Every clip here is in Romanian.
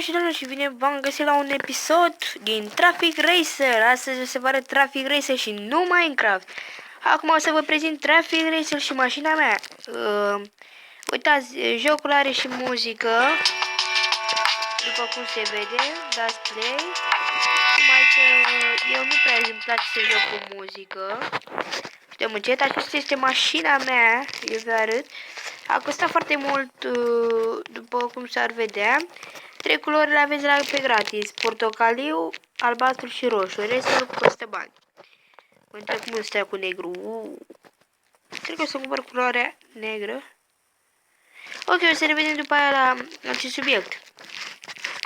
Bună și doamne și bine v-am găsit la un episod din Traffic Racer. Astăzi o să vă arăt Traffic Racer și nu Minecraft. Acum o să vă prezint Traffic Racer și mașina mea. Uitați, jocul are și muzică. După cum se vede, dați play. Numai că eu nu prea îmi place să joc cu muzică. Dăm încet, aceasta este mașina mea, eu vă arăt. A costat foarte mult, după cum s-ar vedea. 3 culori le aveți pe gratis, portocaliu, albastru și roșu. Restul costă bani. Mă întreb cum stă cu negru. Cred că o să cumpăr culoarea negră. Ok, o să revedem după aia la acest subiect.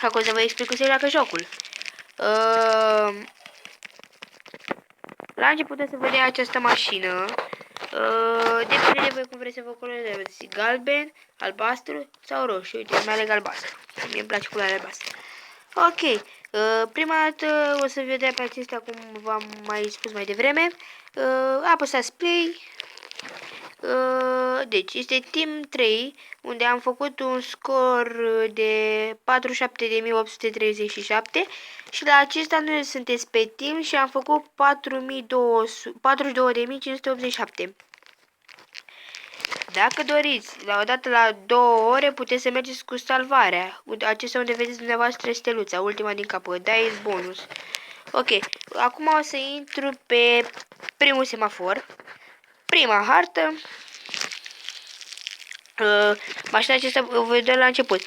Acum o să vă explic cum se joacă jocul. La început o să vedea această mașină. Depinde de voi cum vreți să vă colorezați. Galben, albastru sau roșu. Uite, mai aleg albastru. Mie îmi place culoarea albastră. Ok. Prima dată o să vedea pe acestea cum v-am mai spus mai devreme. Apăsați play. Deci este Team 3, unde am făcut un scor de 47.837 și la acesta nu sunteți pe team și am făcut 42.587. Dacă doriți, la o dată la 2 ore puteți să mergeți cu salvarea. Acesta unde vedeți dumneavoastră steluța, ultima din capăt, da, e bonus. Ok, acum o să intru pe primul semafor, prima hartă. Mașina aceasta o vedem la început.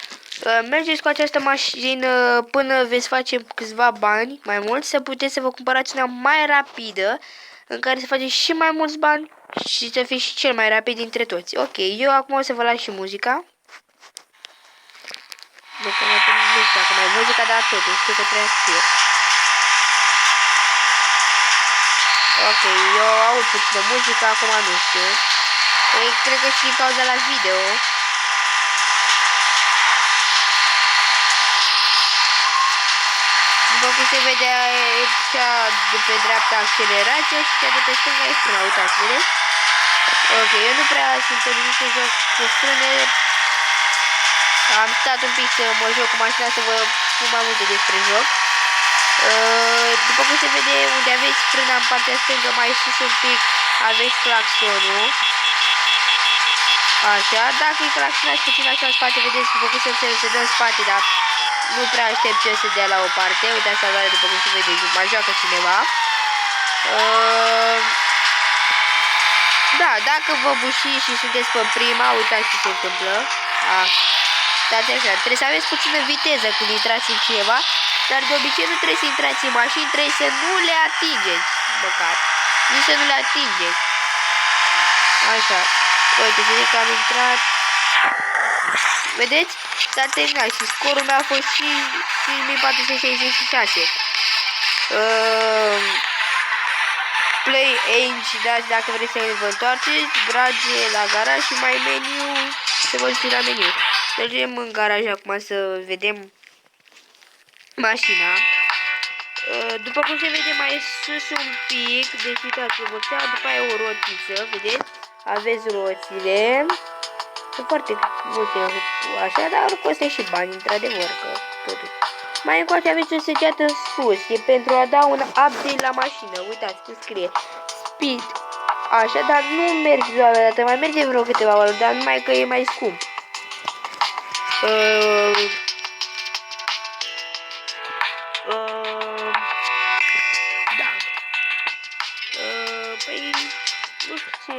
Mergeți cu această mașină până veți face câțiva bani mai mulți, să puteți să vă cumpărați una mai rapidă, în care să faceți și mai mulți bani și să fiți și cel mai rapid dintre toți. Ok, eu acum o să vă las și muzica. Nu știu dacă mai muzica, dar totuși știu că trebuie să fie. Ok, eu aud puțină muzică, acum nu știu. Cred că și din cauza la video. După cum se vede, cea de pe dreapta accelerația și cea de pe stânga e frâna, uitați, vedeți? Ok, eu nu prea sunt obișnuit să joc cu frâne. Am stat un pic să mă joc cu mașina să vă spun mai multe despre joc. După cum se vede, unde aveți frâna în partea stângă, mai sus un pic, aveți claxonul. Așa, dacă îi claxonați puțin așa în spate, vedeți, după cum se dă în spate, dar nu prea aștept ce să dea la o parte. Uitați salvarea, după cum se vede, mai joacă cineva. Da, dacă vă bușiți și sunteți pe prima, uitați ce se întâmplă. Stați așa, trebuie să aveți puțină viteză când intrați în cineva, dar de obicei nu trebuie să intrați în mașini, trebuie să nu le atingeți, măcar. Nici să nu le atingeți. Așa. Uite, să zic că am intrat. Vedeți? S-a terminat și scorul meu a fost 5466. Play age, dați dacă vreți să vă întoarceți, dragi la garaj și mai meniu, să vă duceți la meniu. Mergem în garaj acum să vedem mașina. După cum se vede mai sus un pic, deci uitați-vă, după aia o rotiță, vedeți? Aveți roțile. Sunt foarte multe așa, dar costă și bani, într-adevăr, că totuși. Mai încoace aveți o săgeată sus, e pentru a da un update la mașină. Uitați cum scrie Speed. Așa, dar nu merge doar o dată, mai merge vreo câteva ori, dar numai că e mai scump. Da. Păi, nu știu ce.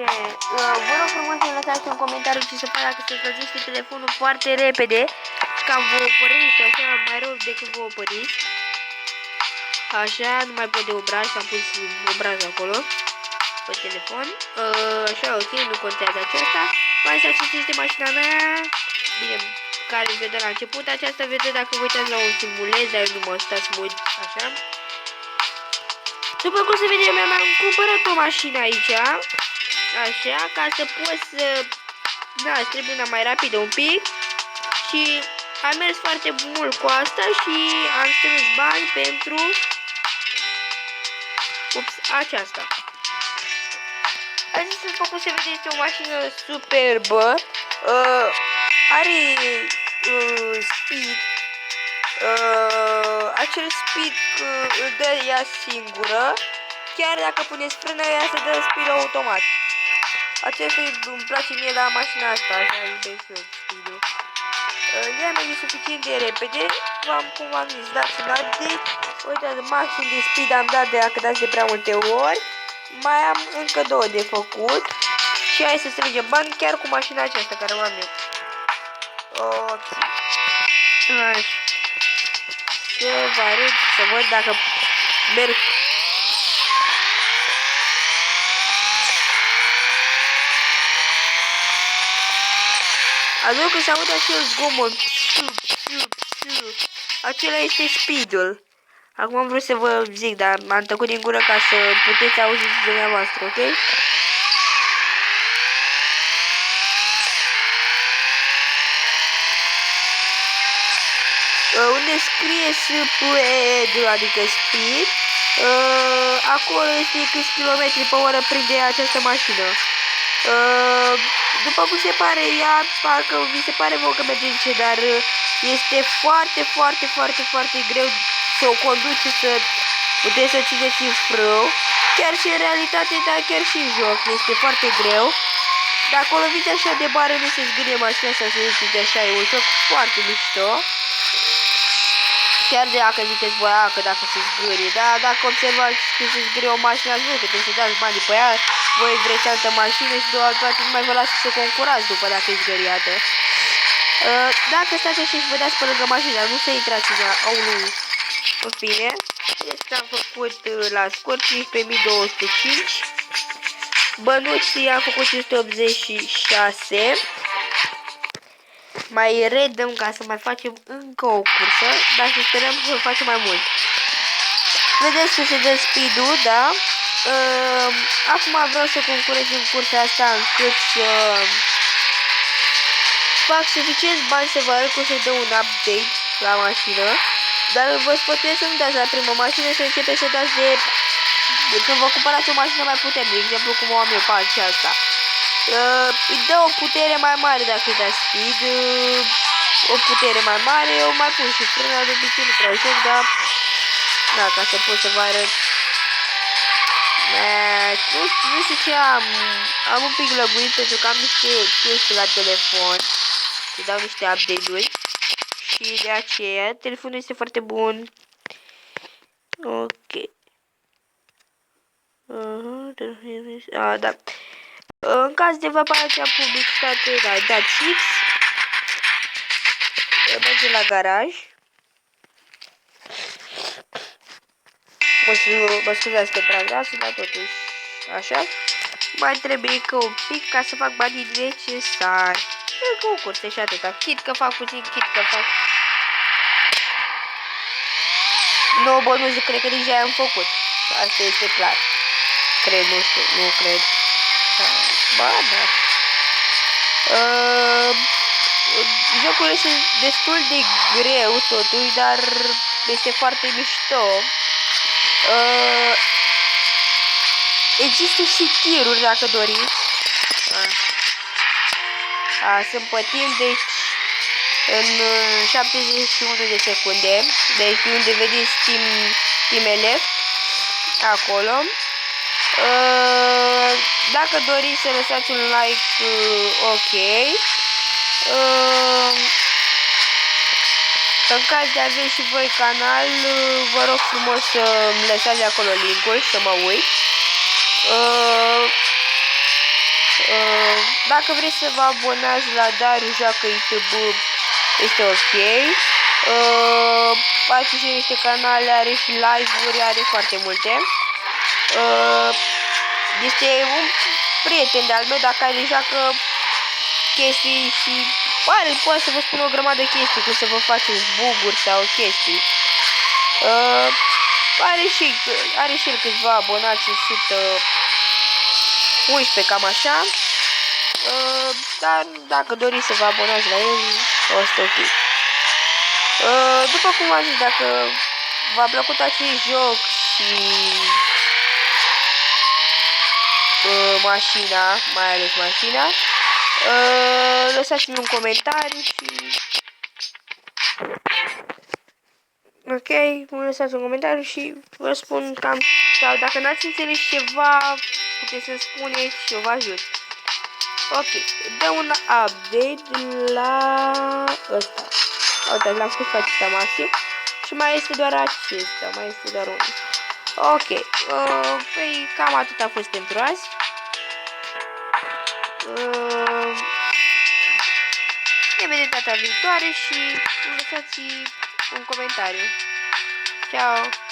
Vă rog frumos să lăsați un comentariu ce să fac dacă se încălzește telefonul foarte repede și că am vă opăriți, așa, mai rău decât vă opăriți. Așa, nu mai pot de obraj, am pus obraj acolo pe telefon. Așa, ok, nu contează aceasta. Mai aceasta este mașina mea. Bine, care vede la început. Aceasta vede dacă vă uitați la un filmuleț, dar eu nu mă stați mult așa. După cum se vede, eu mi-am cumpărat o mașină aici. Așa, ca să pot să... Da, trebuie una mai rapidă un pic. Și am mers foarte mult cu asta și am strâns bani pentru... Ups, aceasta. Aceasta, după cum se vede, este o mașină superbă. Are speed. acel speed îl dă ea singură. Chiar dacă puneți frână, ea se dă speed automat. Acesta îmi place mie la mașina asta, așa iubesc eu speed-ul. Ea merge suficient de repede, cum v-am zis, dați un update. Uitați, maxim de speed am dat de dacă dați de prea multe ori. Mai am încă 2 de făcut. Și hai să strângem bani chiar cu mașina aceasta care o am eu. Ok. Așa. Să vă arăt, să văd dacă merg. Aduc că se aude acel zgomot. Acela este speed-ul. Acum am vrut să vă zic, dar m-am tăcut din gură ca să puteți auzi și dumneavoastră, ok? Unde scrie speed, adică speed, acolo este câți kilometri pe oră prinde această mașină. După cum se pare, ea, parcă vi se pare vouă că merge zice, dar este foarte greu să o conduce, să puteți să țineți în frâu. Chiar și în realitate, dar chiar și în joc, este foarte greu. Dacă o loviți așa de bară, nu se zgârie mașina asta, să ziceți așa, e un joc foarte mișto. Chiar de dacă ziceți voi, că dacă se zgârie, dar dacă observați că se zgârie o mașină, ați văzut că trebuie să dați banii pe ea, voi vreți altă mașină și doar toate nu mai vă lasă să concurați după dacă e zgâriată. Dacă stați așa și vă dați pe lângă mașina, nu să intrați în ea, nu, în fine, este am făcut la scurt 15.205, bănuții am făcut 586. Mai redăm ca să mai facem încă o cursă, dar să sperăm să facem mai mult. Vedeți că se dă speed-ul, da? Acum vreau să concurez în cursa asta încât să fac suficient bani să vă arăt cum se dă un update la mașină. Dar vă sfătuiesc să nu dați la prima mașină, să începeți să dați de când vă cumpărați o mașină mai puternică, de exemplu cum o am eu pe aceasta. Îi dă o putere mai mare dacă îi dați speed, o putere mai mare, eu mai pun și frâna, de obicei nu prea joc, dar da, ca să pot să vă arăt. Nu știu ce am un pic lăguit pentru că am niște chestii la telefon și dau niște update-uri și de aceea telefonul este foarte bun. Ok. Da. În caz de apariția publicitate, da, dați X, mergem la garaj. Mă scuzați că trag glasul, dar totuși așa. Mai trebuie încă un pic ca să fac banii necesari. Încă o cursă și atâta. Chit că fac puțin, chit că fac. Nu, bă, nu cred că deja am făcut. Asta este clar. Cred, nu știu, nu cred. Ba, da. Jocul este destul de greu totuși, dar este foarte mișto. Există și tiruri dacă doriți. Sunt pe timp, deci în 71 de secunde. Deci unde vedeți timele acolo. Dacă doriți să lăsați un like, ok. În caz de a aveți și voi canal, vă rog frumos să-mi lăsați acolo link-ul să mă uit. Dacă vreți să vă abonați la Dariu Joacă YouTube, este ok. Face și niște canale, are și live-uri, are foarte multe. Este un prieten de-al meu, dacă care joacă chestii și poate să vă spun o grămadă de chestii, cum să vă faceți bug-uri sau chestii. Are și el câțiva abonați, 111, cam așa. Dar dacă doriți să vă abonați la el, o să ok. După cum am zis, dacă v-a plăcut acest joc și mașina, mai ales mașina, lăsați-mi un comentariu și Ok, mă lăsați un comentariu și vă spun cam, sau dacă n-ați înțeles ceva, puteți să spuneți și eu vă ajut. Ok, dă un update la ăsta. Uite, l-am făcut pe acesta maxim. Și mai este doar acesta, mai este doar unul. Ok, păi cam atât a fost pentru azi. Ne vedem data viitoare și lăsați un comentariu. Ciao!